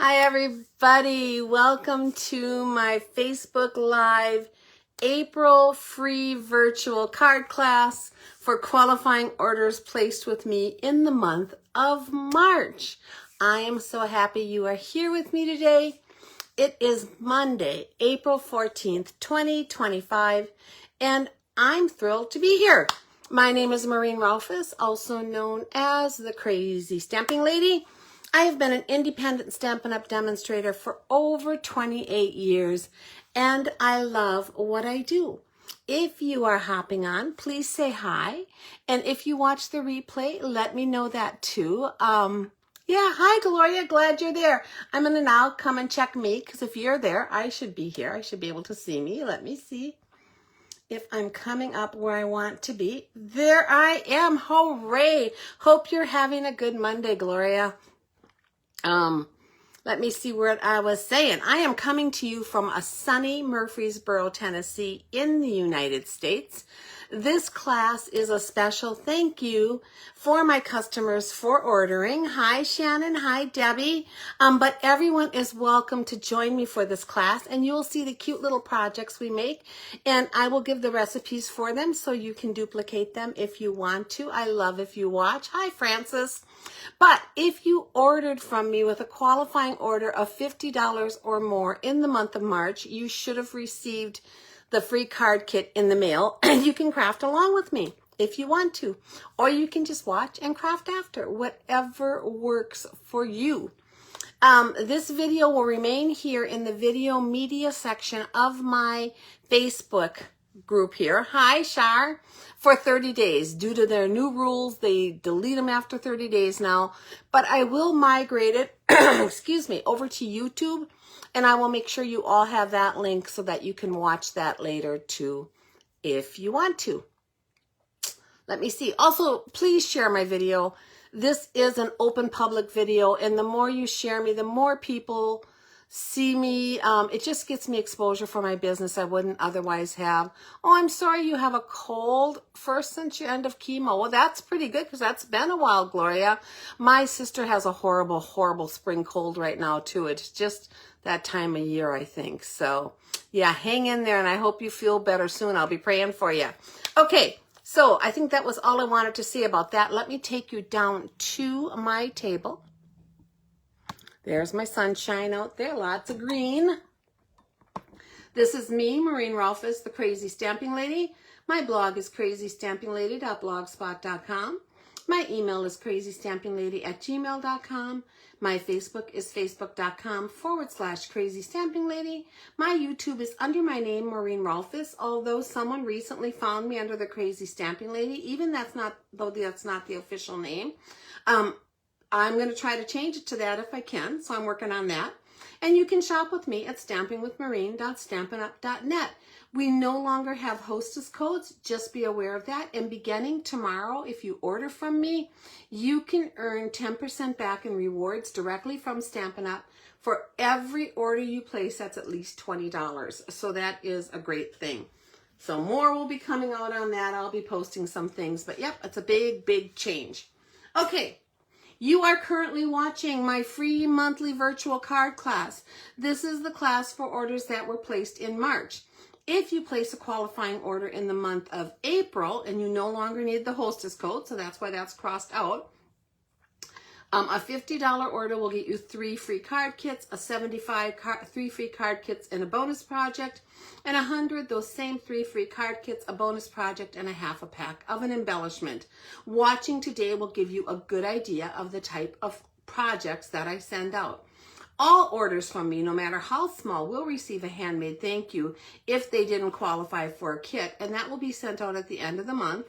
Hi everybody, welcome to my Facebook Live April free virtual card class for qualifying orders placed with me in the month of March. I am so happy you are here with me today. It is Monday, April 14th, 2025, and I'm thrilled to be here. My name is Maureen Rolfes, also known as the Crazy Stamping Lady. I have been an independent Stampin' Up! Demonstrator for over 28 years, and I love what I do. If you are hopping on, please say hi. And if you watch the replay, let me know that too. Yeah, hi Gloria, glad you're there. I'm gonna now come and check me, because if you're there, I should be here. I should be able to see me. Let me see if I'm coming up where I want to be. There I am, hooray. Hope you're having a good Monday, Gloria. Let me see what I was saying. I am coming to you from a sunny Murfreesboro, Tennessee in the United States. This class is a special thank you for my customers for ordering. Hi, Shannon. Hi, Debbie. But everyone is welcome to join me for this class, and you'll see the cute little projects we make, and I will give the recipes for them so you can duplicate them if you want to. I love if you watch. Hi, Francis. But if you ordered from me with a qualifying order of $50 or more in the month of March, you should have received the free card kit in the mail, and you can craft along with me if you want to, or you can just watch and craft after, whatever works for you. This video will remain here in the video media section of my Facebook group here. Hi, Shar. For 30 days. Due to their new rules, they delete them after 30 days now. But I will migrate it, excuse me, over to YouTube. And I will make sure you all have that link so that you can watch that later too, if you want to. Let me see. Also, please share my video. This is an open public video, and the more you share me, the more people see me. It just gets me exposure for my business I wouldn't otherwise have. Oh, I'm sorry you have a cold first since your end of chemo. Well, that's pretty good because that's been a while, Gloria. My sister has a horrible, horrible spring cold right now too. It's just that time of year, I think. So yeah, hang in there, and I hope you feel better soon. I'll be praying for you. Okay. So I think that was all I wanted to say about that. Let me take you down to my table. There's my sunshine out there, lots of green. This is me, Maureen Rolfes, the Crazy Stamping Lady. My blog is crazystampinglady.blogspot.com. My email is crazystampinglady@gmail.com. My Facebook is facebook.com/crazystampinglady. My YouTube is under my name, Maureen Rolfes, although someone recently found me under the Crazy Stamping Lady, though that's not the official name. I'm going to try to change it to that if I can, so I'm working on that. And you can shop with me at stampingwithmaureen.stampinup.net. We no longer have hostess codes, just be aware of that. And beginning tomorrow, if you order from me, you can earn 10% back in rewards directly from Stampin' Up! For every order you place that's at least $20. So that is a great thing. So more will be coming out on that. I'll be posting some things, but yep, it's a big, big change. Okay. You are currently watching my free monthly virtual card class. This is the class for orders that were placed in March. If you place a qualifying order in the month of April and you no longer need the hostess code, so that's why that's crossed out, a $50 order will get you 3 free card kits, a $75 3 free card kits and a bonus project, and 100 those same 3 free card kits, a bonus project, and a half a pack of an embellishment. Watching today will give you a good idea of the type of projects that I send out. All orders from me, no matter how small, will receive a handmade thank you if they didn't qualify for a kit, and that will be sent out at the end of the month.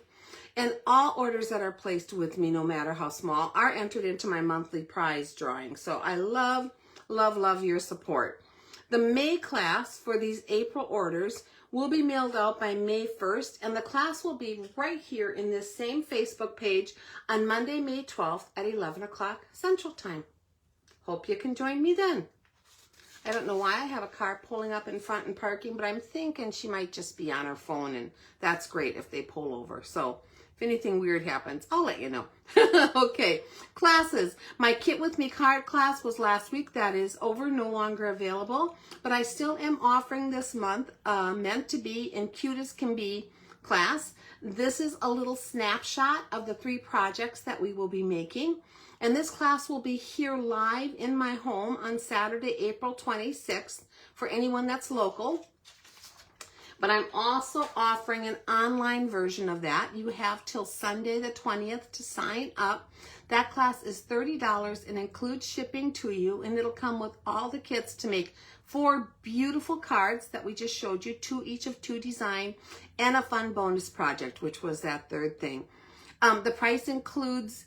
And all orders that are placed with me, no matter how small, are entered into my monthly prize drawing. So I love, love, love your support. The May class for these April orders will be mailed out by May 1st, and the class will be right here in this same Facebook page on Monday, May 12th at 11 o'clock Central Time. Hope you can join me then. I don't know why I have a car pulling up in front and parking, but I'm thinking she might just be on her phone, and that's great if they pull over. So If anything weird happens, I'll let you know. Okay, classes. My Kit With Me card class was last week. That is over, no longer available. But I still am offering this month, Meant to Be and Cute as Can Be class. This is a little snapshot of the 3 projects that we will be making. And this class will be here live in my home on Saturday, April 26th for anyone that's local. But I'm also offering an online version of that. You have till Sunday the 20th to sign up. That class is $30 and includes shipping to you, and it'll come with all the kits to make 4 beautiful cards that we just showed you, 2 each of 2 design, and a fun bonus project, which was that 3rd thing. The price includes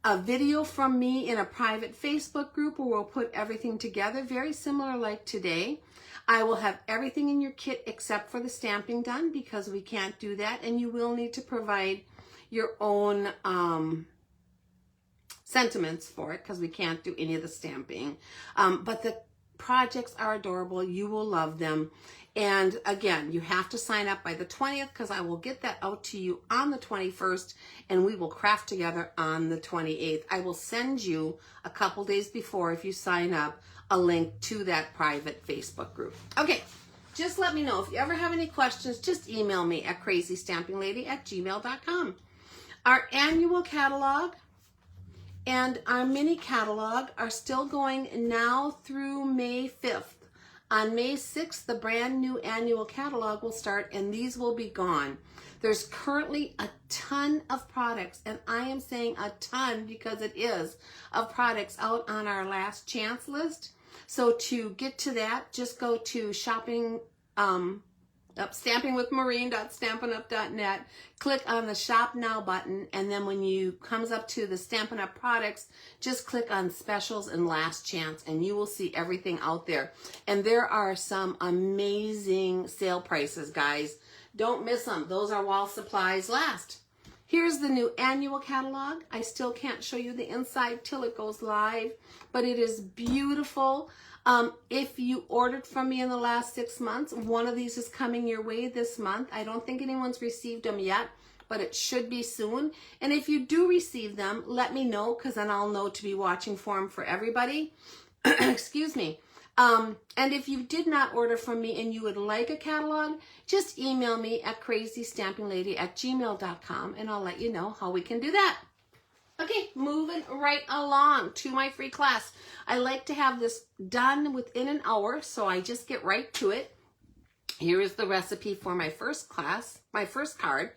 a video from me in a private Facebook group where we'll put everything together, very similar like today. I will have everything in your kit except for the stamping done because we can't do that, and you will need to provide your own sentiments for it because we can't do any of the stamping. But the projects are adorable. You will love them. And again, you have to sign up by the 20th because I will get that out to you on the 21st and we will craft together on the 28th. I will send you a couple days before, if you sign up, a link to that private Facebook group. Okay, just let me know. If you ever have any questions, just email me at crazystampinglady@gmail.com. Our annual catalog and our mini catalog are still going now through May 5th. On May 6th, the brand new annual catalog will start and these will be gone. There's currently a ton of products, and I am saying a ton because it is, of products out on our last chance list. So to get to that, just go to stampingwithmaureen.stampinup.net, click on the Shop Now button, and then when you comes up to the Stampin' Up! Products, just click on Specials and Last Chance, and you will see everything out there. And there are some amazing sale prices, guys. Don't miss them. Those are while supplies last. Here's the new annual catalog. I still can't show you the inside till it goes live, but it is beautiful. If you ordered from me in the last 6 months, one of these is coming your way this month. I don't think anyone's received them yet, but it should be soon. And if you do receive them, let me know because then I'll know to be watching for them for everybody. Excuse me. And if you did not order from me and you would like a catalog, just email me at crazystampinglady@gmail.com and I'll let you know how we can do that. Okay, moving right along to my free class. I like to have this done within an hour, so I just get right to it. Here is the recipe for my first class, my first card.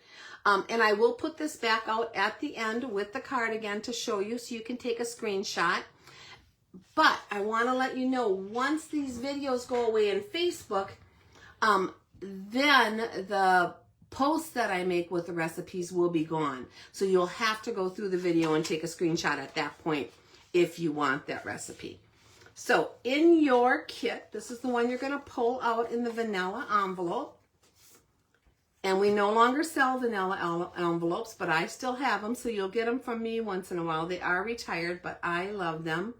And I will put this back out at the end with the card again to show you so you can take a screenshot. But I want to let you know, once these videos go away in Facebook, then the posts that I make with the recipes will be gone. So you'll have to go through the video and take a screenshot at that point if you want that recipe. So in your kit, this is the one you're going to pull out in the vanilla envelope. And we no longer sell vanilla envelopes, but I still have them, so you'll get them from me once in a while. They are retired, but I love them.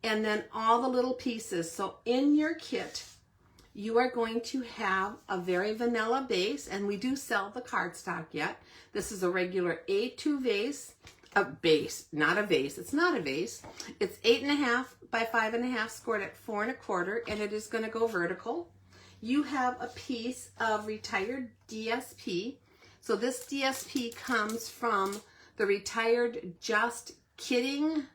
And then all the little pieces. So in your kit, you are going to have a very vanilla base, and we do sell the cardstock yet. This is a regular A2 vase, a base, not a vase. It's not a vase. It's 8.5 by 5.5 scored at 4 1/4, and it is going to go vertical. You have a piece of retired DSP. So this DSP comes from the retired Just Kidding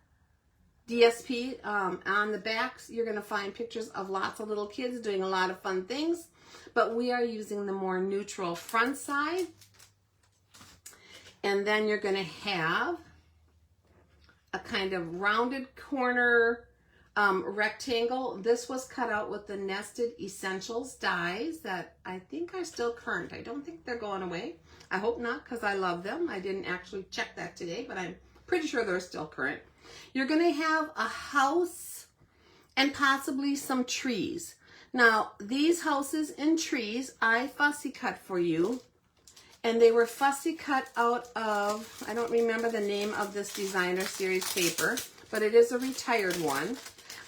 DSP. On the backs, you're going to find pictures of lots of little kids doing a lot of fun things, but we are using the more neutral front side. And then you're going to have a kind of rounded corner rectangle. This was cut out with the Nested Essentials dies that I think are still current. I don't think they're going away. I hope not, because I love them. I didn't actually check that today, but I'm pretty sure they're still current. You're going to have a house and possibly some trees. Now, these houses and trees, I fussy cut for you. And they were fussy cut out of, I don't remember the name of this designer series paper, but it is a retired one.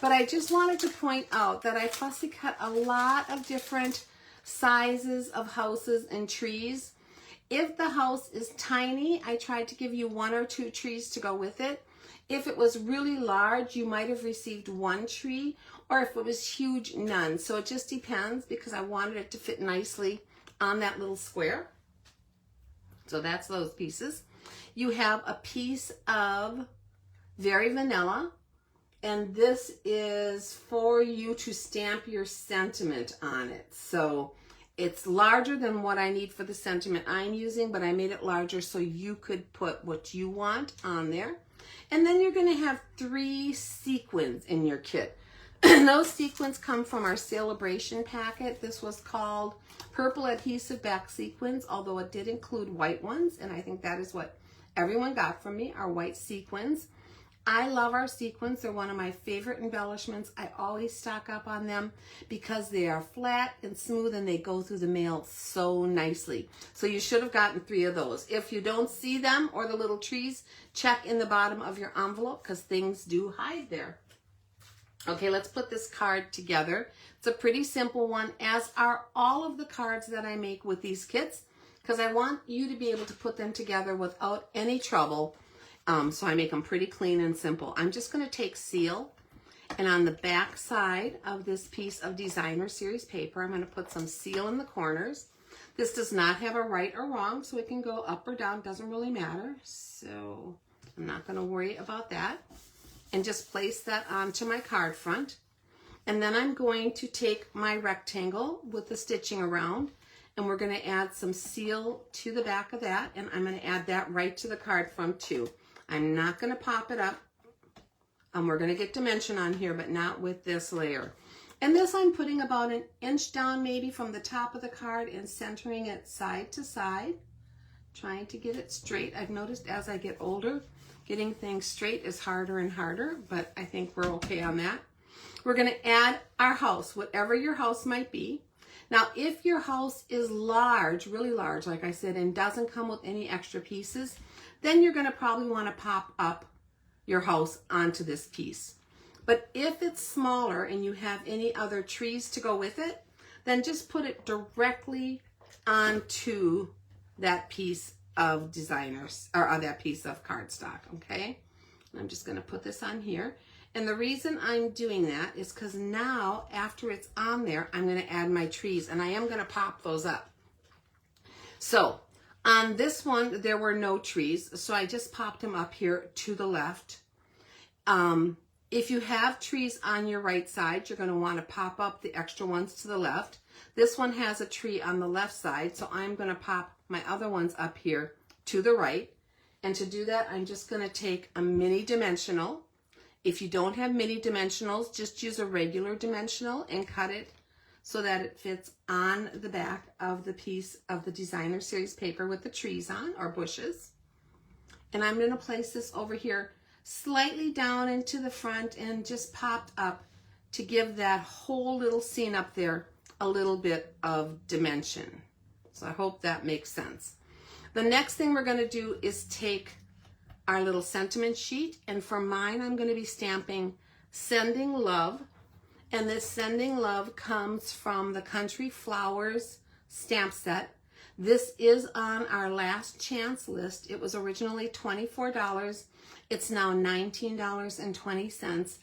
But I just wanted to point out that I fussy cut a lot of different sizes of houses and trees. If the house is tiny, I tried to give you 1 or 2 trees to go with it. If it was really large, you might have received 1 tree, or if it was huge, none. So it just depends, because I wanted it to fit nicely on that little square. So that's those pieces. You have a piece of Very Vanilla, and this is for you to stamp your sentiment on it. So it's larger than what I need for the sentiment I'm using, but I made it larger so you could put what you want on there. And then you're going to have 3 sequins in your kit. Those sequins come from our Celebration packet. This was called Purple Adhesive Back Sequins, although it did include white ones, and I think that is what everyone got from me, our white sequins. I love our sequins. They're one of my favorite embellishments. I always stock up on them because they are flat and smooth and they go through the mail so nicely. So you should have gotten 3 of those. If you don't see them or the little trees, check in the bottom of your envelope because things do hide there. Okay, let's put this card together. It's a pretty simple one, as are all of the cards that I make with these kits, because I want you to be able to put them together without any trouble. So I make them pretty clean and simple. I'm just going to take Seal, and on the back side of this piece of Designer Series paper, I'm going to put some Seal in the corners. This does not have a right or wrong, so it can go up or down, doesn't really matter. So I'm not going to worry about that. And just place that onto my card front. And then I'm going to take my rectangle with the stitching around, and we're going to add some Seal to the back of that, and I'm going to add that right to the card front too. I'm not going to pop it up. We're going to get dimension on here, but not with this layer. And this I'm putting about 1 inch down maybe from the top of the card and centering it side to side, trying to get it straight. I've noticed as I get older, getting things straight is harder and harder, but I think we're okay on that. We're going to add our house, whatever your house might be. Now, if your house is large, really large, like I said, and doesn't come with any extra pieces, then you're going to probably want to pop up your house onto this piece. But if it's smaller and you have any other trees to go with it, then just put it directly onto that piece of designers, or that piece of cardstock, okay? I'm just going to put this on here. And the reason I'm doing that is because now, after it's on there, I'm going to add my trees, and I am going to pop those up. So on this one, there were no trees, so I just popped them up here to the left. If you have trees on your right side, you're going to want to pop up the extra ones to the left. This one has a tree on the left side, so I'm going to pop my other ones up here to the right. And to do that, I'm just going to take a mini dimensional. If you don't have mini dimensionals, just use a regular dimensional and cut it so that it fits on the back of the piece of the Designer Series paper with the trees on, or bushes. And I'm going to place this over here slightly down into the front and just popped up to give that whole little scene up there a little bit of dimension. So I hope that makes sense. The next thing we're going to do is take our little sentiment sheet, and for mine I'm going to be stamping Sending Love, and this Sending Love comes from the Country Flowers stamp set. This is on our last chance list. It was originally $24. It's now $19.20.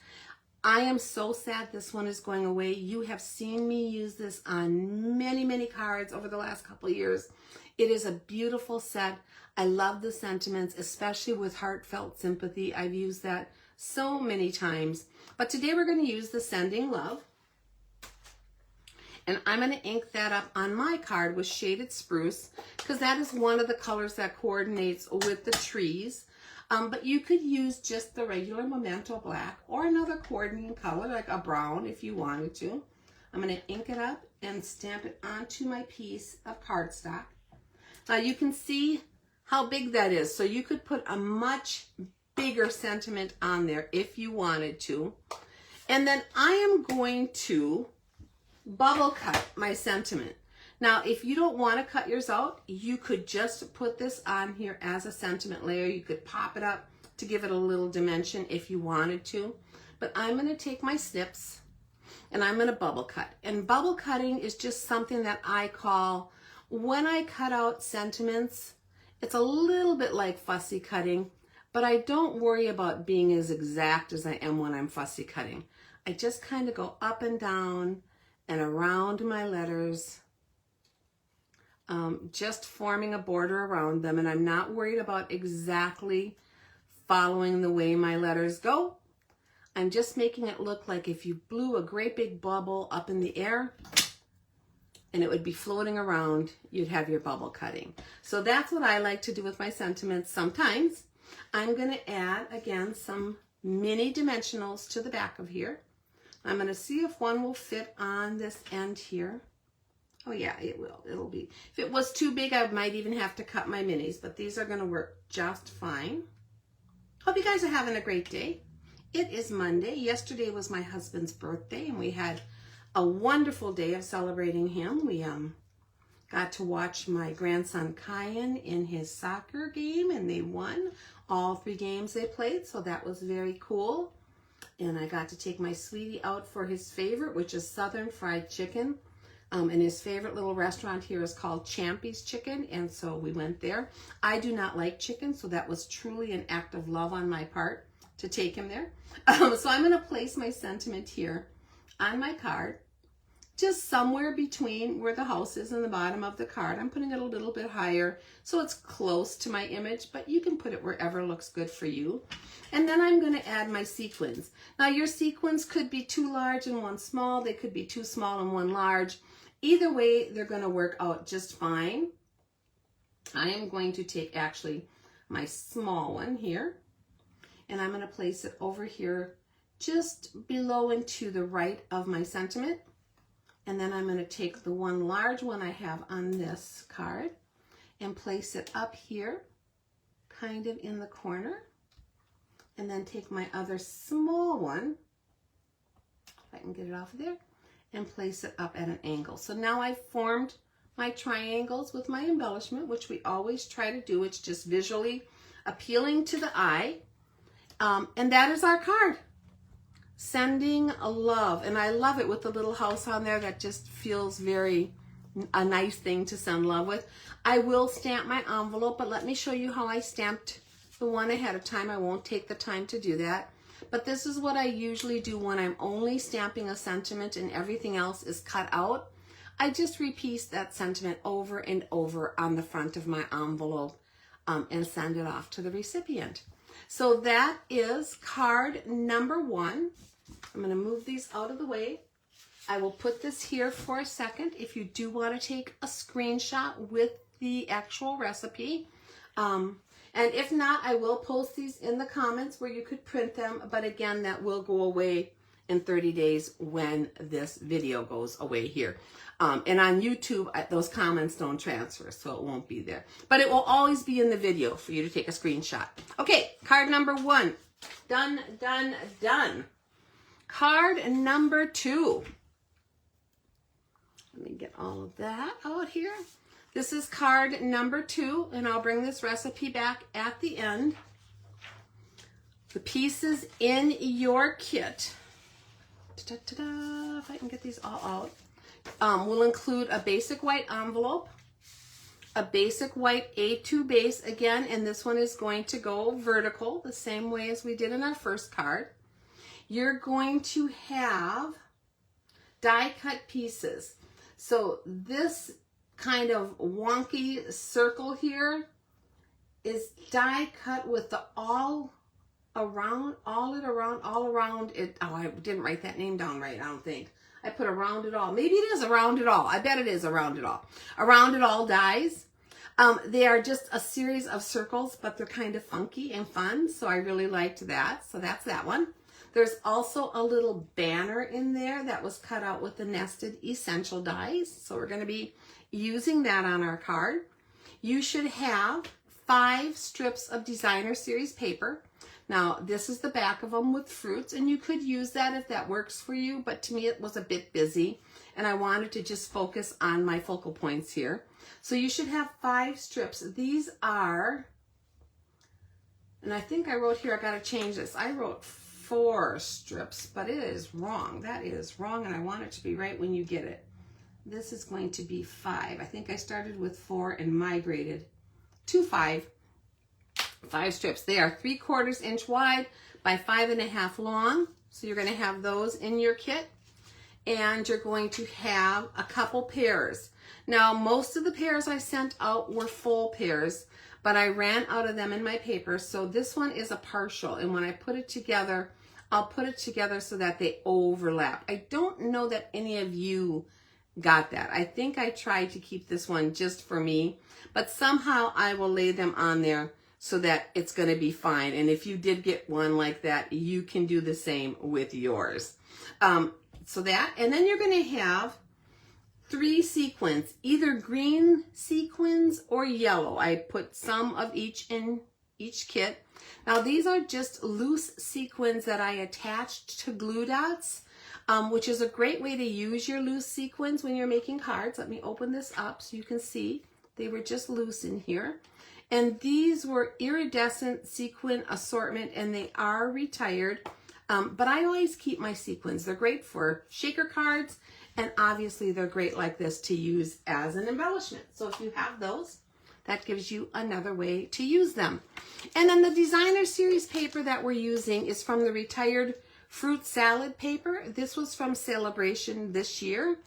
I am so sad this one is going away. You have seen me use this on many, many cards over the last couple of years. It is a beautiful set. I love the sentiments, especially with Heartfelt Sympathy. I've used that so many times. But today we're going to use the Sending Love. And I'm going to ink that up on my card with Shaded Spruce, because that is one of the colors that coordinates with the trees. But you could use just the regular Memento Black or another coordinating color like a brown if you wanted to. I'm going to ink it up and stamp it onto my piece of cardstock. Now you can see how big that is. So you could put a much bigger sentiment on there if you wanted to. And then I am going to bubble cut my sentiment. Now, if you don't want to cut yours out, you could just put this on here as a sentiment layer. You could pop it up to give it a little dimension if you wanted to. But I'm going to take my snips and I'm going to bubble cut. And bubble cutting is just something that I call when I cut out sentiments, it's a little bit like fussy cutting, but I don't worry about being as exact as I am when I'm fussy cutting. I just kind of go up and down and around my letters, just forming a border around them, and I'm not worried about exactly following the way my letters go. I'm just making it look like if you blew a great big bubble up in the air and it would be floating around, you'd have your bubble cutting. So that's what I like to do with my sentiments. Sometimes I'm going to add, again, some mini dimensionals to the back of here. I'm going to see if one will fit on this end here. Oh yeah, it will. It'll be. If it was too big, I might even have to cut my minis, but these are going to work just fine. Hope you guys are having a great day. It is Monday. Yesterday was my husband's birthday, and we had a wonderful day of celebrating him. We got to watch my grandson Kyan in his soccer game, and they won all 3 games they played, so that was very cool. And I got to take my sweetie out for his favorite, which is Southern Fried Chicken. And his favorite little restaurant here is called Champy's Chicken, and so we went there. I do not like chicken, so that was truly an act of love on my part to take him there. So I'm going to place my sentiment here on my card, just somewhere between where the house is and the bottom of the card. I'm putting it a little bit higher so it's close to my image, but you can put it wherever looks good for you. And then I'm going to add my sequins. Now your sequins could be 2 large and 1 small. They could be 2 small and 1 large. Either way, they're going to work out just fine. I am going to take actually my small one here, and I'm going to place it over here just below and to the right of my sentiment. And then I'm going to take the 1 large one I have on this card and place it up here, kind of in the corner. And then take my other small one, if I can get it off of there, and place it up at an angle. So now I've formed my triangles with my embellishment, which we always try to do. It's just visually appealing to the eye. And that is our card. Sending a love. And I love it with the little house on there. That just feels very a nice thing to send love with. I will stamp my envelope, but let me show you how I stamped the one ahead of time. I won't take the time to do that. But this is what I usually do when I'm only stamping a sentiment and everything else is cut out. I just repeat that sentiment over and over on the front of my envelope and send it off to the recipient. So that is card number 1. I'm going to move these out of the way. I will put this here for a second if you do want to take a screenshot with the actual recipe. And if not, I will post these in the comments where you could print them. But again, that will go away in 30 days when this video goes away here. And on YouTube, those comments don't transfer, so it won't be there. But it will always be in the video for you to take a screenshot. Okay, card number 1. Done, done, done. Card number 2. Let me get all of that out here. This is card number 2, and I'll bring this recipe back at the end. The pieces in your kit, if I can get these all out, will include a basic white envelope, a basic white A2 base again, and this one is going to go vertical the same way as we did in our first card. You're going to have die cut pieces. So this kind of wonky circle here is die cut with the all around it. Oh, I didn't write that name down right, I don't think. I put around it all. Maybe it is around it all. I bet it is around it all. Around it all dies. They are just a series of circles, but they're kind of funky and fun, so I really liked that. So that's that one. There's also a little banner in there that was cut out with the nested essential dies. So we're going to be using that on our card. You should have 5 strips of designer series paper. Now this is the back of them with fruits, and you could use that if that works for you, but to me it was a bit busy and I wanted to just focus on my focal points here. So you should have 5 strips. These are, and I think I wrote here, I got to change this. I wrote 4 strips, but it is wrong. That is wrong, and I want it to be right when you get it. this is going to be 5. I think I started with 4 and migrated to 5. 5 strips. They are 3/4 inch wide by 5.5 long. So you're going to have those in your kit. And you're going to have a couple pairs. Now, most of the pairs I sent out were full pairs, but I ran out of them in my paper. So this one is a partial. And when I put it together, I'll put it together so that they overlap. I don't know that any of you got that. I think I tried to keep this one just for me, but somehow I will lay them on there so that it's going to be fine. And if you did get one like that, you can do the same with yours. So that, and then you're going to have 3 sequins, either green sequins or yellow. I put some of each in each kit. Now these are just loose sequins that I attached to glue dots, which is a great way to use your loose sequins when you're making cards. Let me open this up so you can see. They were just loose in here. And these were iridescent sequin assortment, and they are retired. But I always keep my sequins. They're great for shaker cards, and obviously they're great like this to use as an embellishment. So if you have those, that gives you another way to use them. And then the designer series paper that we're using is from the retired fruit salad paper. This was from Celebration this year.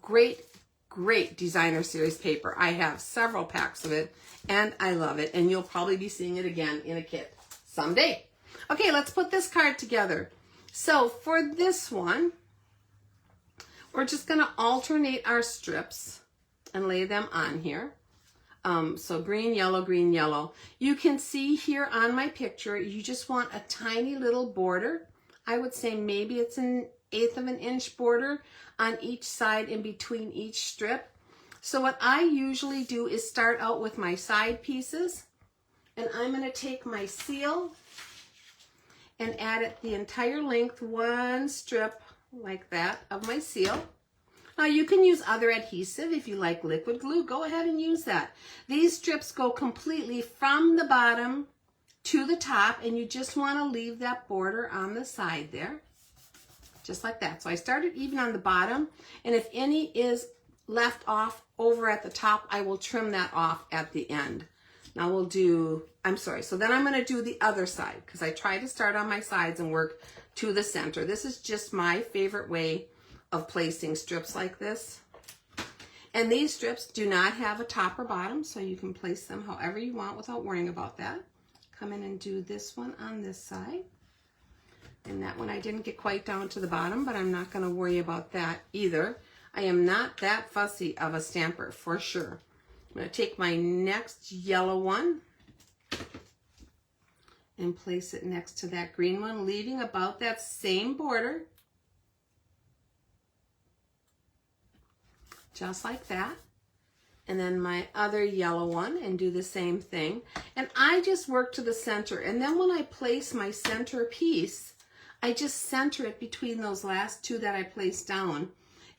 Great designer series paper. I have several packs of it, and I love it. And you'll probably be seeing it again in a kit someday. Okay, let's put this card together. So for this one, we're just going to alternate our strips and lay them on here. So green, yellow, green, yellow. You can see here on my picture, you just want a tiny little border. I would say maybe it's an 1/8 of an inch border on each side in between each strip. So what I usually do is start out with my side pieces, and I'm going to take my seal and add it the entire length, 1 strip like that of my seal. Now you can use other adhesive. If you like liquid glue, go ahead and use that. These strips go completely from the bottom to the top, and you just want to leave that border on the side there, just like that. So I started even on the bottom, and if any is left off over at the top, I will trim that off at the end. Now we'll do, so then I'm going to do the other side, because I try to start on my sides and work to the center. This is just my favorite way of placing strips like this. And these strips do not have a top or bottom, so you can place them however you want without worrying about that. Come in and do this one on this side. And that one I didn't get quite down to the bottom, but I'm not going to worry about that either. I am not that fussy of a stamper, for sure. I'm going to take my next yellow one and place it next to that green one, leaving about that same border. Just like that. And then my other yellow one, and do the same thing. And I just work to the center. And then when I place my center piece, I just center it between those last 2 that I placed down.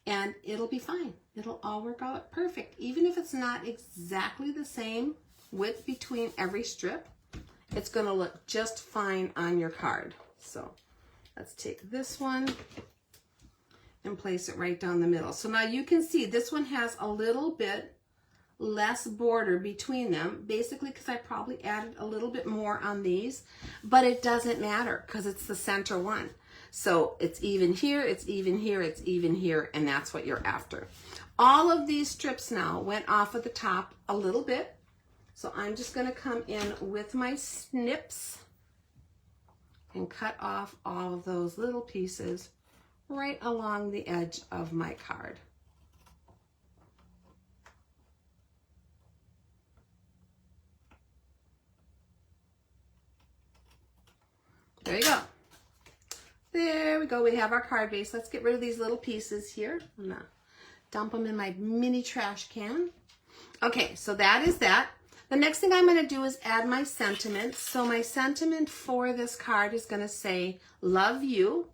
And it'll be fine. It'll all work out perfect. Even if it's not exactly the same width between every strip, it's going to look just fine on your card. So let's take this one and place it right down the middle. So now you can see this one has a little bit less border between them, basically because I probably added a little bit more on these, but it doesn't matter because it's the center one. So it's even here, it's even here, it's even here, and that's what you're after. All of these strips now went off at the top a little bit. So I'm just going to come in with my snips and cut off all of those little pieces right along the edge of my card. There you go. There we go. We have our card base. Let's get rid of these little pieces here. I'm gonna dump them in my mini trash can. Okay, so that is that. The next thing I'm going to do is add my sentiment. So my sentiment for this card is going to say, love you.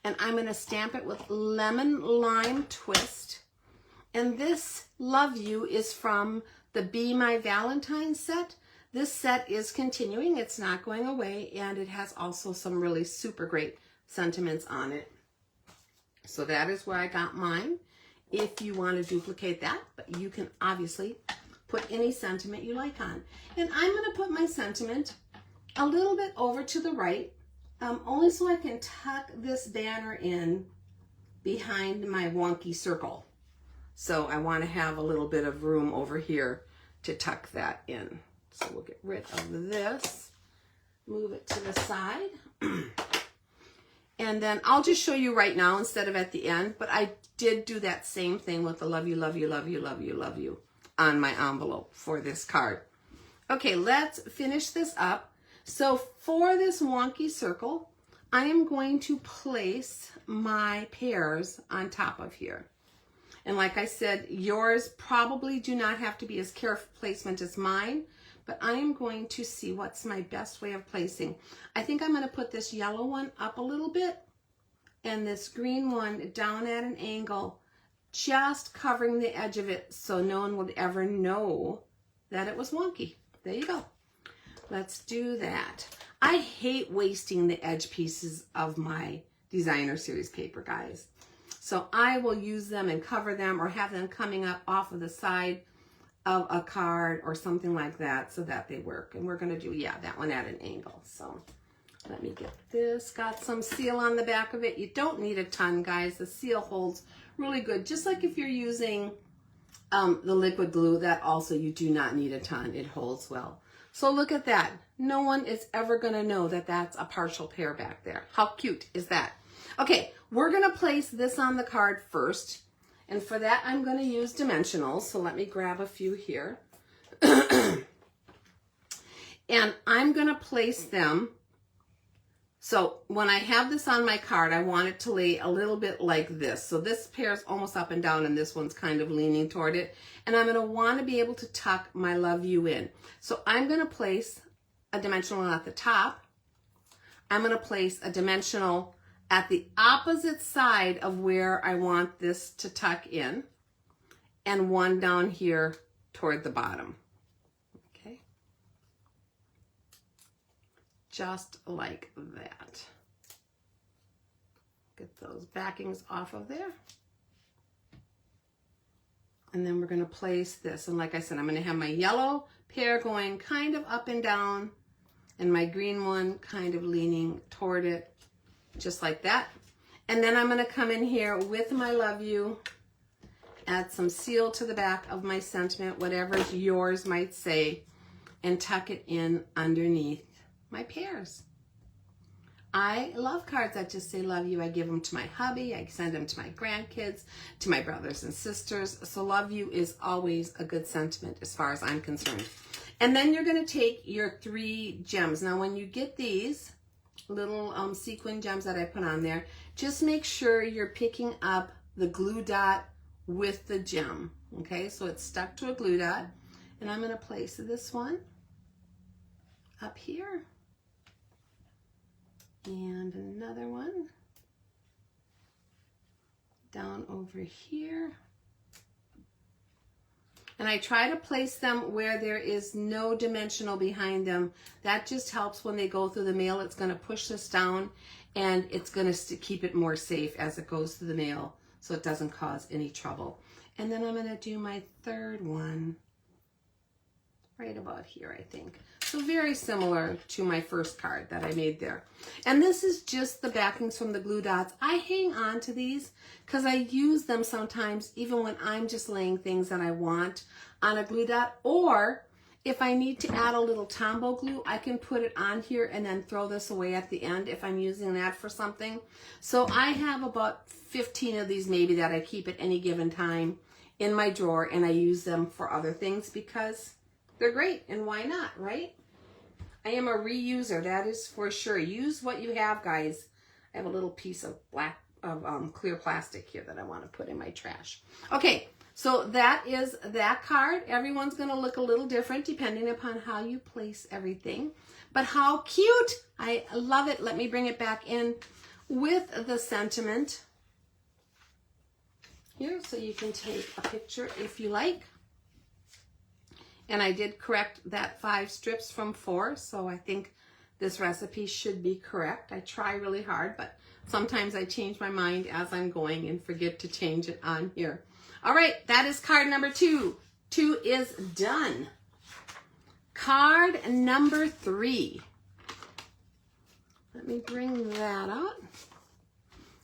And I'm going to stamp it with Lemon Lime Twist. And this love you is from the Be My Valentine set. This set is continuing. It's not going away. And it has also some really super great sentiments on it. So that is where I got mine. if you want to duplicate that, but you can obviously put any sentiment you like on. And I'm going to put my sentiment a little bit over to the right, only so I can tuck this banner in behind my wonky circle. So I want to have a little bit of room over here to tuck that in. So we'll get rid of this, move it to the side. And then I'll just show you right now instead of at the end, but I did do that same thing with the love you, love you, love you, love you, love you on my envelope for this card. Okay, let's finish this up. So for this wonky circle, I am going to place my pears on top of here. And like I said, yours probably do not have to be as careful placement as mine, but I am going to see what's my best way of placing. I think I'm going to put this yellow one up a little bit and this green one down at an angle, just covering the edge of it so no one would ever know that it was wonky. There you go. Let's do that. I hate wasting the edge pieces of my designer series paper, guys. So I will use them and cover them or have them coming up off of the side of a card or something like that so that they work. And we're going to do, yeah, that one at an angle. So let me get this. Got some seal on the back of it. You don't need a ton, guys. The seal holds really good. Just like if you're using the liquid glue, that also you do not need a ton. It holds well. So look at that. No one is ever going to know that that's a partial pear back there. How cute is that? Okay, we're going to place this on the card first. And for that, I'm going to use dimensionals. So let me grab a few here. And I'm going to place them. So when I have this on my card, I want it to lay a little bit like this. So this pear is almost up and down and this one's kind of leaning toward it. And I'm going to want to be able to tuck my love you in. So I'm going to place a dimensional at the top. I'm going to place a dimensional at the opposite side of where I want this to tuck in, and one down here toward the bottom. Okay. Just like that. Get those backings off of there. And then we're going to place this. And like I said, I'm going to have my yellow pear going kind of up and down, and my green one kind of leaning toward it. Just like that. And then I'm going to come in here with my love you, add some seal to the back of my sentiment, whatever yours might say, and tuck it in underneath my pears. I love cards that just say love you. I give them to my hubby. I send them to my grandkids, to my brothers and sisters. So love you is always a good sentiment as far as I'm concerned. And then you're going to take your 3 gems. Now when you get these little sequin gems that I put on there, just make sure you're picking up the glue dot with the gem. Okay, so it's stuck to a glue dot. And I'm going to place this one up here. And another one down over here. And I try to place them where there is no dimensional behind them. That just helps when they go through the mail. It's going to push this down and it's going to keep it more safe as it goes through the mail so it doesn't cause any trouble. And then I'm going to do my 3rd one right about here, I think. So very similar to my first card that I made there. And this is just the backings from the glue dots. I hang on to these because I use them sometimes even when I'm just laying things that I want on a glue dot. Or if I need to add a little Tombow glue, I can put it on here and then throw this away at the end if I'm using that for something. So I have about 15 of these maybe that I keep at any given time in my drawer, and I use them for other things because they're great, and why not, right? I am a reuser, that is for sure. Use what you have, guys. I have a little piece of clear plastic here that I want to put in my trash. Okay, so that is that card. Everyone's going to look a little different depending upon how you place everything. But how cute! I love it. Let me bring it back in with the sentiment here so you can take a picture if you like. And I did correct that 5 strips from 4, so I think this recipe should be correct. I try really hard, but sometimes I change my mind as I'm going and forget to change it on here. All right, that is card number 2. 2 is done. Card number 3. Let me bring that up.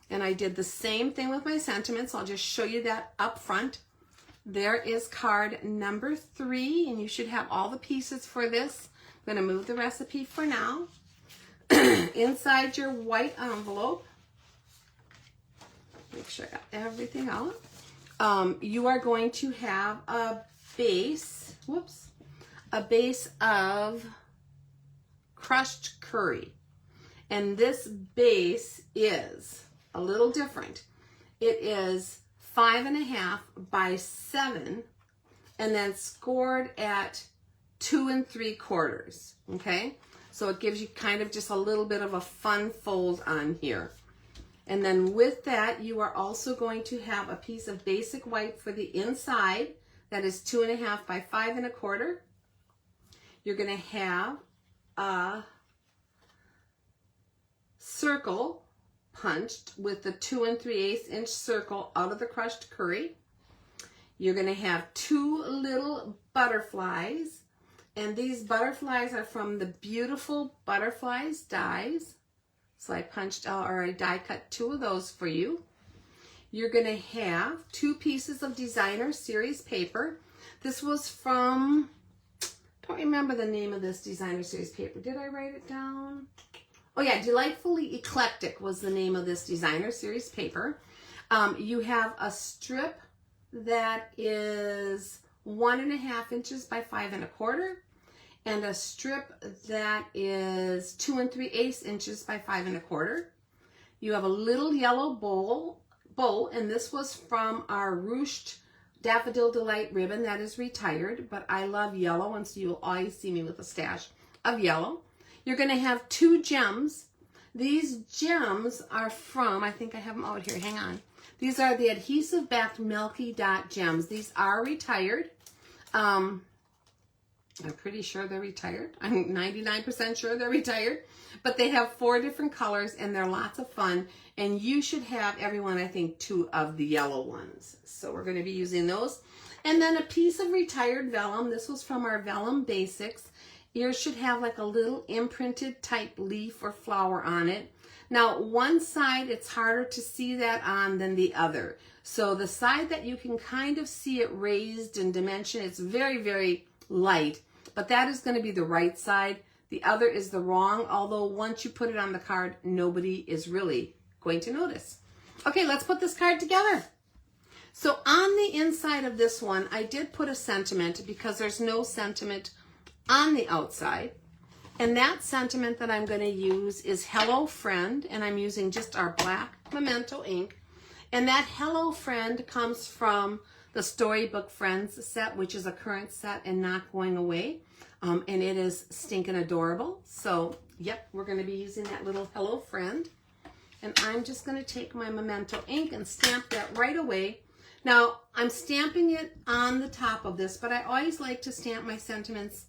And I did the same thing with my sentiments. I'll just show you that up front. There is card number 3, and you should have all the pieces for this. I'm going to move the recipe for now. Inside your white envelope, make sure I got everything out. You are going to have a base, a base of crushed curry. And this base is a little different. It is 5.5 by 7 and then scored at 2 3/4. Okay, so it gives you kind of just a little bit of a fun fold on here. And then with that, you are also going to have a piece of basic white for the inside that is 2.5 by 5 1/4. You're going to have a circle punched with the 2 3/8 inch circle out of the crushed curry. You're going to have 2 little butterflies, and these butterflies are from the Beautiful Butterflies dies. So I punched out, or I die cut 2 of those for you. You're going to have 2 pieces of Designer Series paper. This was from, I don't remember the name of this Designer Series paper. Did I write it down? Oh yeah, Delightfully Eclectic was the name of this Designer Series paper. You have a strip that is 1.5 inches by 5 1/4, and a strip that is 2 3/8 inches by 5 1/4. You have a little yellow bow, and this was from our ruched Daffodil Delight ribbon that is retired, but I love yellow, and so you'll always see me with a stash of yellow. You're going to have 2 gems. These gems are from, I think I have them out here, hang on. These are the adhesive backed Milky Dot gems. These are retired. I'm pretty sure they're retired. I'm 99% sure they're retired, but they have 4 different colors and they're lots of fun. And you should have, everyone, I think, 2 of the yellow ones. So we're going to be using those. And then a piece of retired vellum. This was from our Vellum Basics. Yours should have like a little imprinted type leaf or flower on it. Now, one side, it's harder to see that on than the other. So the side that you can kind of see it raised in dimension, it's very, very light, but that is going to be the right side. The other is the wrong, although once you put it on the card, nobody is really going to notice. Okay, let's put this card together. So on the inside of this one, I did put a sentiment because there's no sentiment on the outside. And that sentiment that I'm going to use is Hello Friend, and I'm using just our black Memento ink. And that Hello Friend comes from the Storybook Friends set, which is a current set and not going away. And it is stinking adorable. So, yep, we're going to be using that little Hello Friend. And I'm just going to take my Memento ink and stamp that right away. Now, I'm stamping it on the top of this, but I always like to stamp my sentiments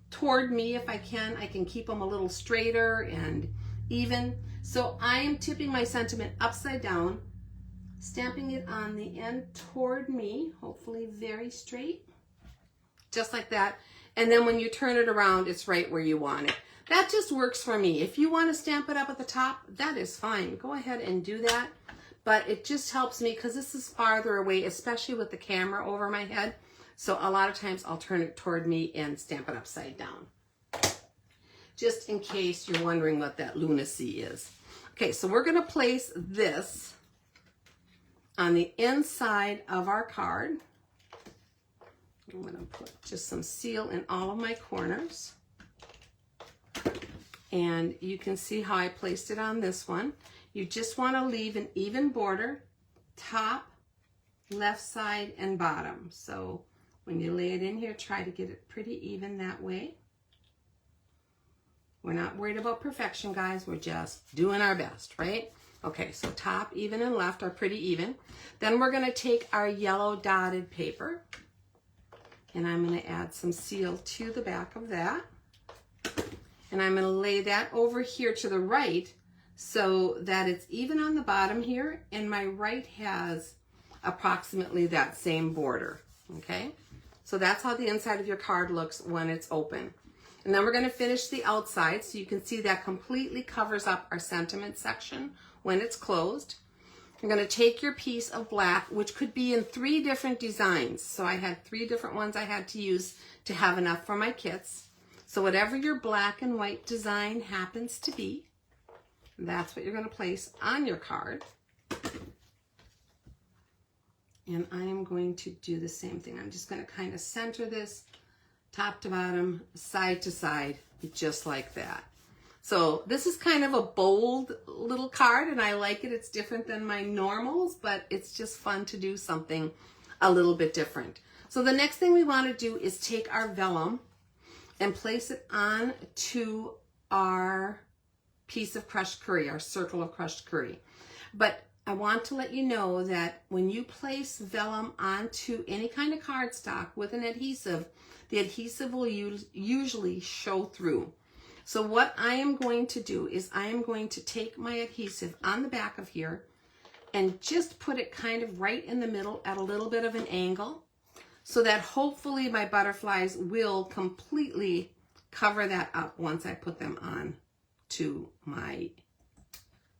toward me if I can. I can keep them a little straighter and even. So I am tipping my sentiment upside down, stamping it on the end toward me, hopefully very straight, just like that. And then when you turn it around, it's right where you want it. That just works for me. If you want to stamp it up at the top, that is fine. Go ahead and do that. But it just helps me because this is farther away, especially with the camera over my head. So a lot of times I'll turn it toward me and stamp it upside down. Just in case you're wondering what that lunacy is. Okay, so we're going to place this on the inside of our card. I'm going to put just some seal in all of my corners. And you can see how I placed it on this one. You just want to leave an even border, top, left side, and bottom. So when you lay it in here, try to get it pretty even that way. We're not worried about perfection, guys. We're just doing our best, right? Okay, so top, even, and left are pretty even. Then we're going to take our yellow dotted paper, and I'm going to add some seal to the back of that. And I'm going to lay that over here to the right so that it's even on the bottom here, and my right has approximately that same border, okay? So that's how the inside of your card looks when it's open. And then we're going to finish the outside, so you can see that completely covers up our sentiment section when it's closed. You're going to take your piece of black, which could be in 3 different designs. So I had 3 different ones I had to use to have enough for my kits. So whatever your black and white design happens to be, that's what you're going to place on your card. And I am going to do the same thing. I'm just going to kind of center this top to bottom, side to side, just like that. So this is kind of a bold little card, and I like it. It's different than my normals, but it's just fun to do something a little bit different. So the next thing we want to do is take our vellum and place it on to our piece of crushed curry, our circle of crushed curry. But I want to let you know that when you place vellum onto any kind of cardstock with an adhesive, the adhesive will usually show through. So what I am going to do is I am going to take my adhesive on the back of here and just put it kind of right in the middle at a little bit of an angle, so that hopefully my butterflies will completely cover that up once I put them on to my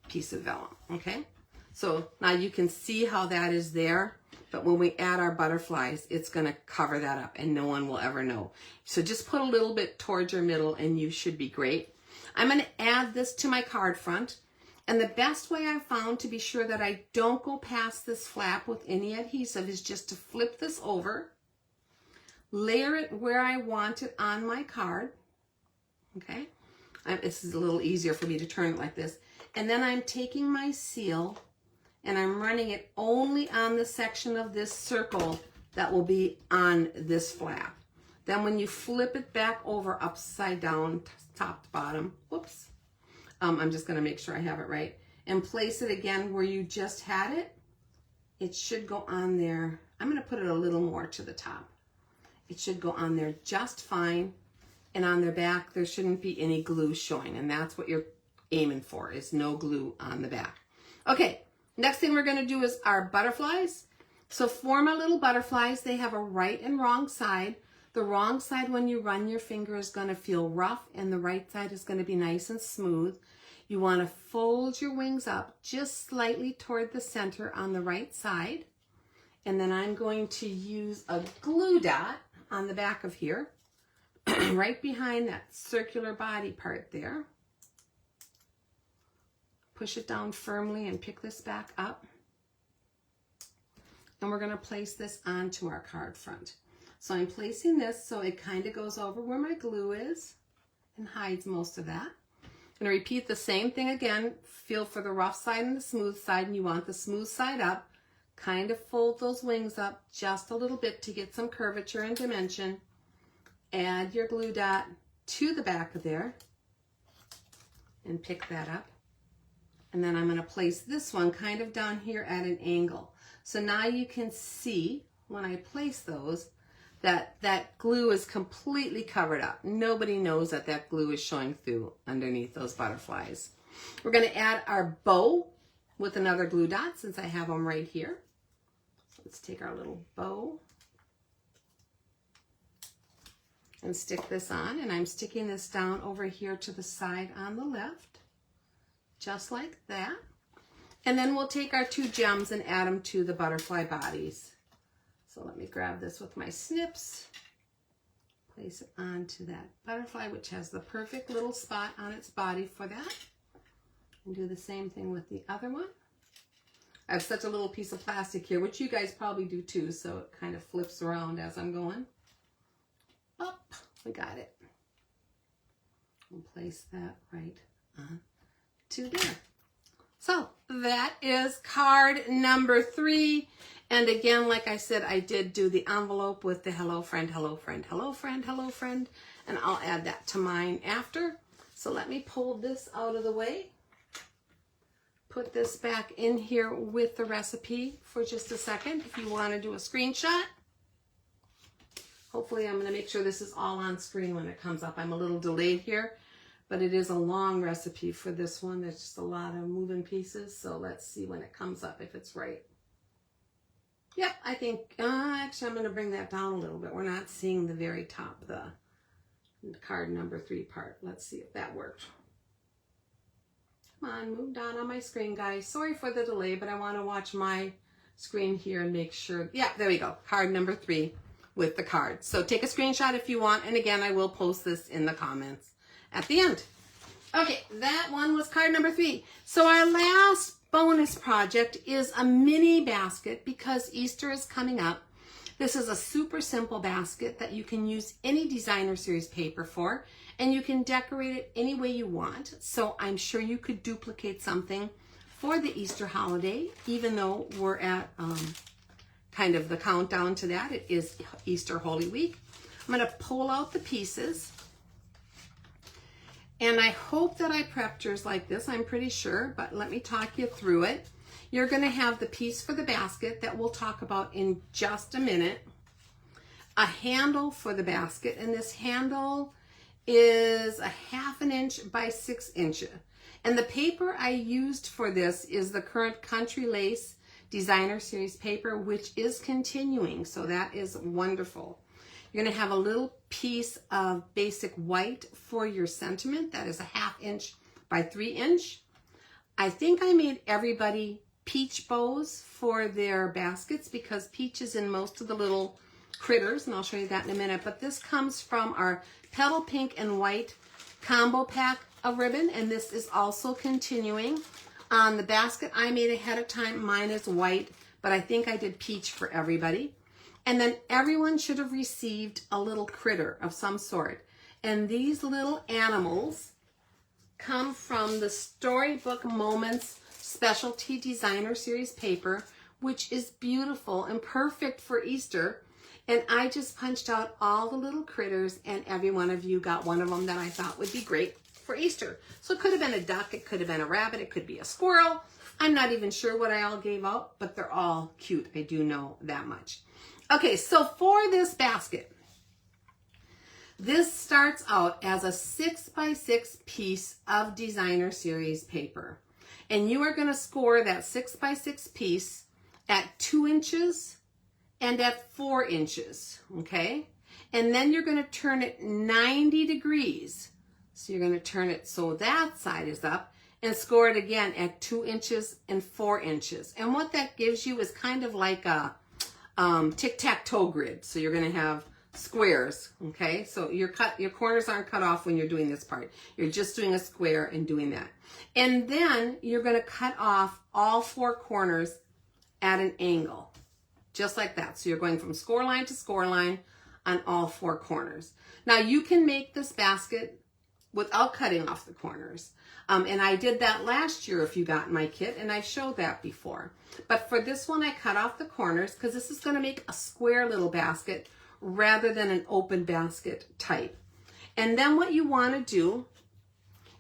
piece of vellum, okay? So now you can see how that is there, but when we add our butterflies, it's gonna cover that up and no one will ever know. So just put a little bit towards your middle and you should be great. I'm gonna add this to my card front, and the best way I've found to be sure that I don't go past this flap with any adhesive is just to flip this over, layer it where I want it on my card, okay? This is a little easier for me to turn it like this. And then I'm taking my seal and I'm running it only on the section of this circle that will be on this flap. Then when you flip it back over upside down, top to bottom, whoops, I'm just gonna make sure I have it right, and place it again where you just had it, it should go on there. I'm gonna put it a little more to the top. It should go on there just fine. And on their back, there shouldn't be any glue showing. And that's what you're aiming for, is no glue on the back. Okay, next thing we're gonna do is our butterflies. So for my little butterflies, they have a right and wrong side. The wrong side, when you run your finger, is gonna feel rough, and the right side is gonna be nice and smooth. You wanna fold your wings up just slightly toward the center on the right side. And then I'm going to use a glue dot on the back of here, right behind that circular body part there. Push it down firmly and pick this back up. And we're going to place this onto our card front. So I'm placing this so it kind of goes over where my glue is and hides most of that. I'm going to repeat the same thing again. Feel for the rough side and the smooth side, and you want the smooth side up. Kind of fold those wings up just a little bit to get some curvature and dimension. Add your glue dot to the back of there and pick that up. And then I'm going to place this one kind of down here at an angle. So now you can see when I place those that that glue is completely covered up. Nobody knows that that glue is showing through underneath those butterflies. We're going to add our bow with another glue dot since I have them right here. So let's take our little bow and stick this on, and I'm sticking this down over here to the side on the left, just like that. And then we'll take our 2 gems and add them to the butterfly bodies. So let me grab this with my snips, place it onto that butterfly, which has the perfect little spot on its body for that. And do the same thing with the other one. I have such a little piece of plastic here, which you guys probably do too, so it kind of flips around as I'm going. Up, we got it. We'll place that right on to there. So that is card number 3. And again, like I said, I did do the envelope with the hello friend, hello friend, hello friend, hello friend, and I'll add that to mine after. So let me pull this out of the way. Put this back in here with the recipe for just a second if you want to do a screenshot. Hopefully I'm going to make sure this is all on screen when it comes up. I'm a little delayed here, but it is a long recipe for this one. There's just a lot of moving pieces, so let's see when it comes up if it's right. Yep, I think, actually I'm going to bring that down a little bit. We're not seeing the very top, the card number 3 part. Let's see if that worked. Come on, move down on my screen, guys. Sorry for the delay, but I want to watch my screen here and make sure. Yeah, there we go. Card number 3 with the card. So take a screenshot if you want. And again, I will post this in the comments at the end. Okay, that one was card number 3. So our last bonus project is a mini basket because Easter is coming up. This is a super simple basket that you can use any designer series paper for, and you can decorate it any way you want. So I'm sure you could duplicate something for the Easter holiday, even though we're at kind of the countdown to that. It is Easter Holy Week. I'm going to pull out the pieces. And I hope that I prepped yours like this. I'm pretty sure, but let me talk you through it. You're going to have the piece for the basket that we'll talk about in just a minute. A handle for the basket, and this handle is a 1/2 inch by 6 inches. And the paper I used for this is the current Country Lace Designer Series paper, which is continuing, so that is wonderful. You're going to have a little piece of basic white for your sentiment. That is a 1/2 inch by 3 inch. I think I made everybody peach bows for their baskets because peach is in most of the little critters, and I'll show you that in a minute. But this comes from our Petal Pink and White combo pack of ribbon, and this is also continuing. On the basket I made ahead of time, mine is white, but I think I did peach for everybody. And then everyone should have received a little critter of some sort. And these little animals come from the Storybook Moments Specialty Designer Series paper, which is beautiful and perfect for Easter. And I just punched out all the little critters, and every one of you got one of them that I thought would be great for Easter. So it could have been a duck, it could have been a rabbit, it could be a squirrel. I'm not even sure what I all gave out, but they're all cute. I do know that much. Okay, so for this basket, this starts out as a 6 by 6 piece of Designer Series paper. And you are going to score that 6 by 6 piece at 2 inches and at 4 inches, okay? And then you're going to turn it 90 degrees. So you're going to turn it so that side is up and score it again at 2 inches and 4 inches. And what that gives you is kind of like a tic-tac-toe grid. So you're going to have squares, okay? So your corners aren't cut off when you're doing this part. You're just doing a square and doing that. And then you're going to cut off all 4 corners at an angle, just like that. So you're going from score line to score line on all 4 corners. Now you can make this basket without cutting off the corners. And I did that last year if you got my kit, and I showed that before. But for this one, I cut off the corners because this is going to make a square little basket rather than an open basket type. And then what you want to do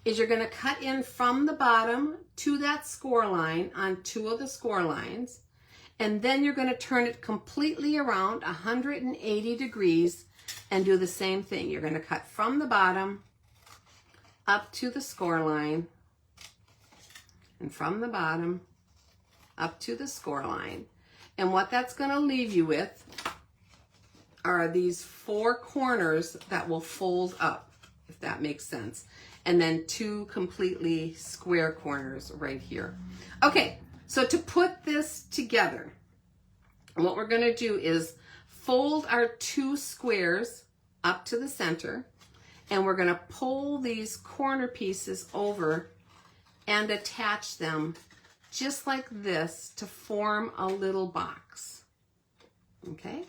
is you're going to cut in from the bottom to that score line on 2 of the score lines. And then you're going to turn it completely around 180 degrees and do the same thing. You're going to cut from the bottom up to the score line, and from the bottom up to the score line. And what that's going to leave you with are these 4 corners that will fold up, if that makes sense. And then 2 completely square corners right here. Okay, so to put this together, what we're going to do is fold our 2 squares up to the center, and we're going to pull these corner pieces over and attach them just like this to form a little box. Okay?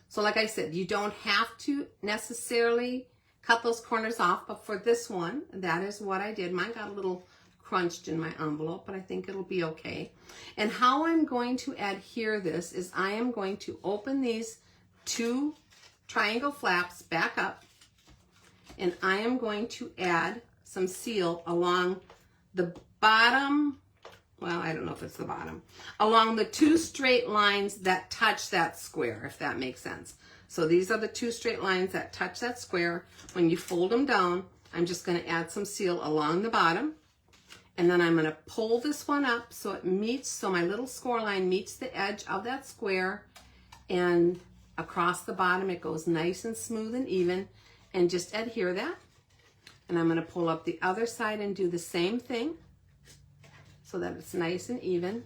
So like I said, you don't have to necessarily cut those corners off, but for this one, that is what I did. Mine got a little crunched in my envelope, but I think it'll be okay. And how I'm going to adhere this is I am going to open these 2 triangle flaps back up, and I am going to add some seal along the bottom, well, I don't know if it's the bottom, along the 2 straight lines that touch that square, if that makes sense. So these are the 2 straight lines that touch that square. When you fold them down, I'm just going to add some seal along the bottom, And then I'm going to pull this one up so it meets, so my little score line meets the edge of that square, and across the bottom it goes nice and smooth and even, and just adhere that. And I'm going to pull up the other side and do the same thing so that it's nice and even.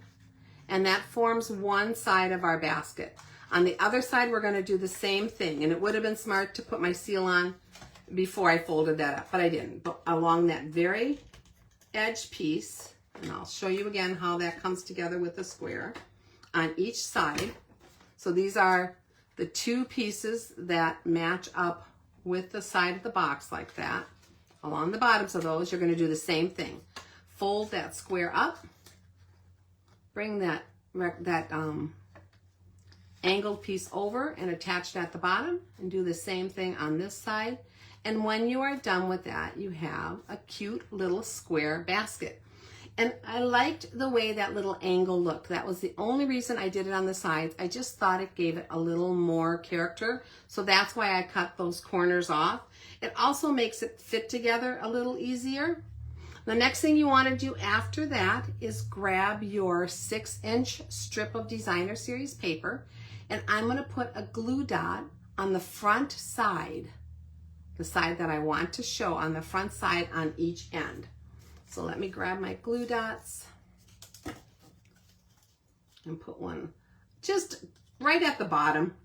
And that forms one side of our basket. On the other side, we're going to do the same thing. And it would have been smart to put my seal on before I folded that up, but I didn't. But along that very edge piece, and I'll show you again how that comes together with the square on each side. So these are the two pieces that match up with the side of the box like that. Along the bottoms of those, you're going to do the same thing. Fold that square up, bring that angled piece over and attach it at the bottom, and do the same thing on this side. And when you are done with that, you have a cute little square basket. And I liked the way that little angle looked. That was the only reason I did it on the sides. I just thought it gave it a little more character. So that's why I cut those corners off. It also makes it fit together a little easier. The next thing you want to do after that is grab your 6-inch strip of Designer Series paper, and I'm going to put a glue dot on the front side, the side that I want to show on the front side on each end. So let me grab my glue dots and put one just right at the bottom.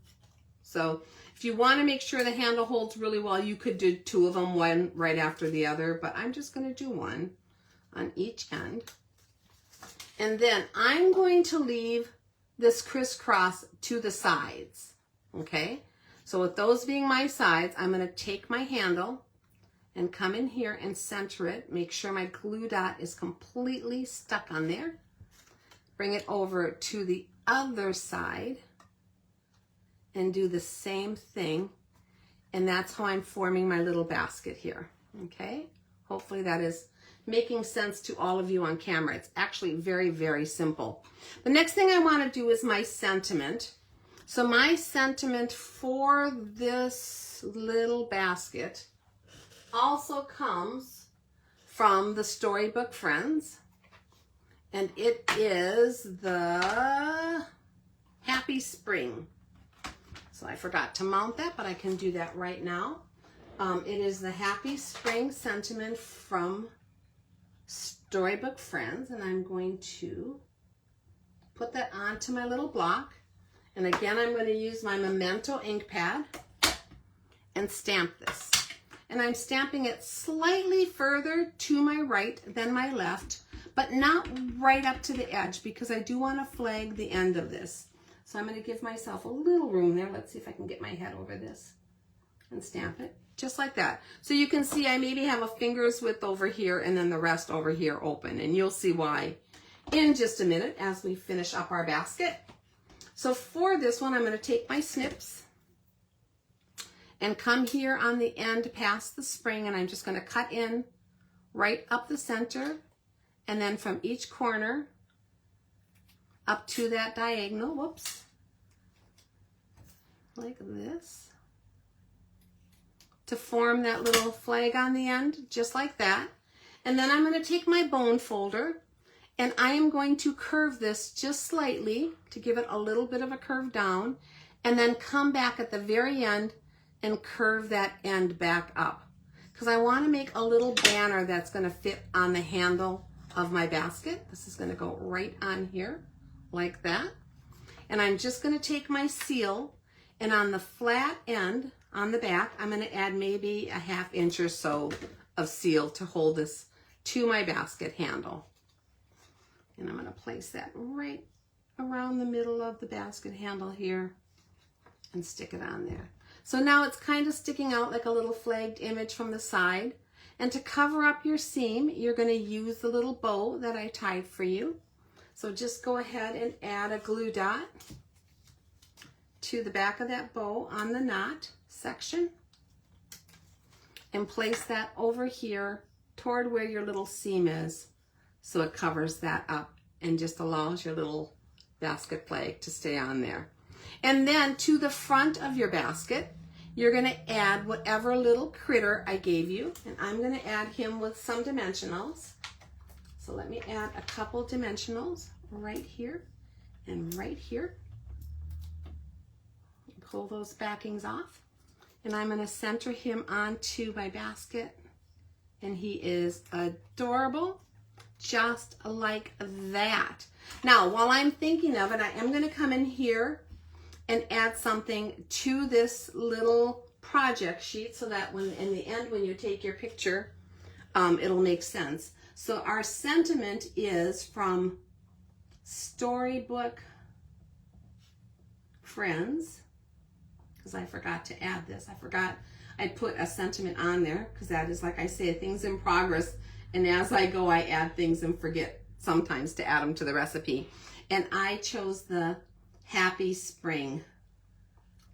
So if you want to make sure the handle holds really well, you could do 2 of them, one right after the other, but I'm just going to do one on each end. And then I'm going to leave this crisscross to the sides, okay? So with those being my sides, I'm going to take my handle and come in here and center it. Make sure my glue dot is completely stuck on there. Bring it over to the other side and do the same thing. And that's how I'm forming my little basket here, okay? Hopefully that is making sense to all of you on camera. It's actually very, very simple. The next thing I want to do is my sentiment. So my sentiment for this little basket also comes from the Storybook Friends, and it is the Happy Spring. So I forgot to mount that, but I can do that right now. It is the Happy Spring sentiment from Storybook Friends, and I'm going to put that onto my little block. And again, I'm going to use my Memento ink pad and stamp this. And I'm stamping it slightly further to my right than my left, but not right up to the edge, because I do want to flag the end of this. So I'm going to give myself a little room there. Let's see if I can get my head over this and stamp it just like that. So you can see I maybe have a finger's width over here and then the rest over here open, and you'll see why in just a minute as we finish up our basket. So for this one, I'm going to take my snips and come here on the end past the spring, and I'm just going to cut in right up the center, and then from each corner up to that diagonal, whoops, like this, to form that little flag on the end, just like that. And then I'm going to take my bone folder, and I am going to curve this just slightly to give it a little bit of a curve down, and then come back at the very end and curve that end back up, because I want to make a little banner that's going to fit on the handle of my basket. This is going to go right on here like that. And I'm just going to take my seal, and on the flat end on the back, I'm going to add maybe a 1/2 inch or so of seal to hold this to my basket handle. And I'm going to place that right around the middle of the basket handle here and stick it on there. So now it's kind of sticking out like a little flagged image from the side. And to cover up your seam, you're going to use the little bow that I tied for you. So just go ahead and add a glue dot to the back of that bow on the knot section, and place that over here toward where your little seam is, so it covers that up and just allows your little basket flag to stay on there. And then to the front of your basket, you're going to add whatever little critter I gave you, and I'm going to add him with some dimensionals. So let me add a couple dimensionals right here and right here. Pull those backings off. And I'm going to center him onto my basket. And he is adorable, just like that. Now, while I'm thinking of it, I am going to come in here and add something to this little project sheet so that when in the end, when you take your picture, it'll make sense. So our sentiment is from Storybook Friends, because I forgot to add this. I put a sentiment on there because that is, like I say, things in progress. And as I go, I add things and forget sometimes to add them to the recipe. And I chose the Happy Spring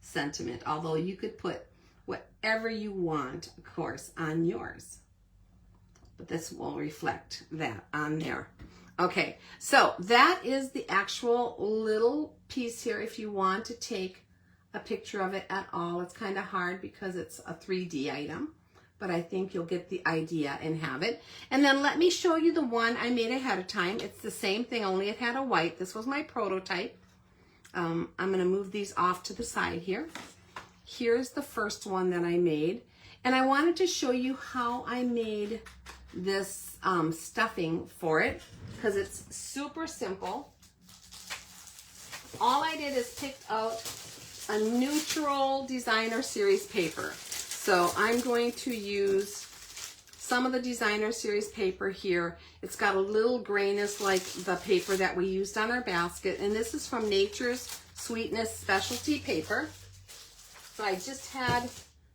sentiment, although you could put whatever you want, of course, on yours. But this will reflect that on there. Okay, so that is the actual little piece here. If you want to take a picture of it at all, it's kind of hard because it's a 3D item, but I think you'll get the idea and have it. And then let me show you the one I made ahead of time. It's the same thing, only it had a white. This was my prototype. I'm going to move these off to the side here. Here's the first one that I made. And I wanted to show you how I made this stuffing for it, because it's super simple. All I did is pick out a neutral designer series paper. So I'm going to use some of the designer series paper here. It's got a little grayness like the paper that we used on our basket. And this is from Nature's Sweetness Specialty Paper. So I just had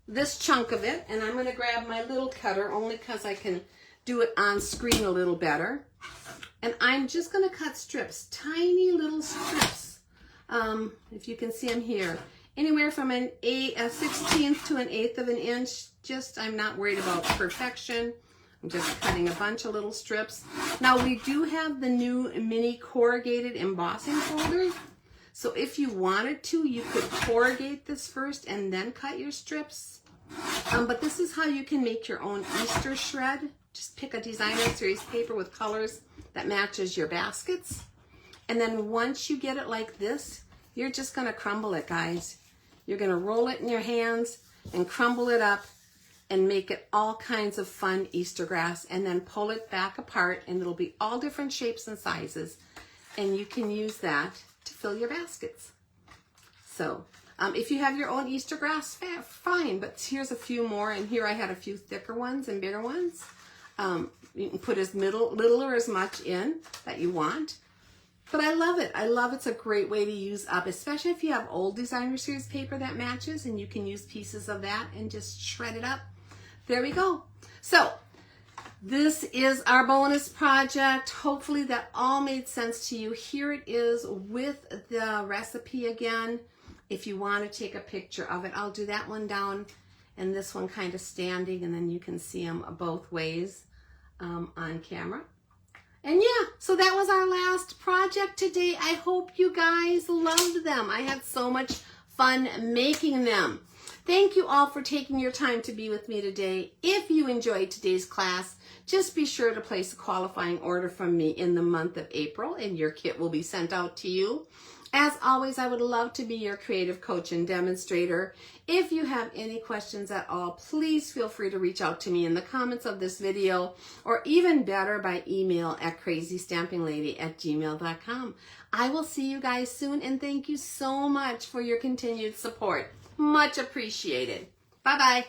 this chunk of it, and I'm going to grab my little cutter only because I can do it on screen a little better. And I'm just going to cut strips, tiny little strips. If you can see them here, anywhere from a 16th to an 1/8 of an inch. Just, I'm not worried about perfection. I'm just cutting a bunch of little strips. Now we do have the new mini corrugated embossing folder. So if you wanted to, you could corrugate this first and then cut your strips. But this is how you can make your own Easter shred. Just pick a designer series paper with colors that matches your baskets. And then once you get it like this, you're just going to crumble it, guys. You're going to roll it in your hands and crumble it up and make it all kinds of fun Easter grass, and then pull it back apart, and it'll be all different shapes and sizes. And you can use that to fill your baskets. So if you have your own Easter grass, fine, but here's a few more, and here I had a few thicker ones and bigger ones. You can put as little or as much in that you want. But I love it. I love it's a great way to use up, especially if you have old designer series paper that matches, and you can use pieces of that and just shred it up. There we go. So this is our bonus project. Hopefully that all made sense to you. Here it is with the recipe again. If you want to take a picture of it, I'll do that one down and this one kind of standing, and then you can see them both ways on camera. And yeah, so that was our last project today. I hope you guys loved them. I had so much fun making them. Thank you all for taking your time to be with me today. If you enjoyed today's class, just be sure to place a qualifying order from me in the month of April, and your kit will be sent out to you. As always, I would love to be your creative coach and demonstrator. If you have any questions at all, please feel free to reach out to me in the comments of this video, or even better by email at crazystampinglady@gmail.com. I will see you guys soon, and thank you so much for your continued support. Much appreciated. Bye-bye.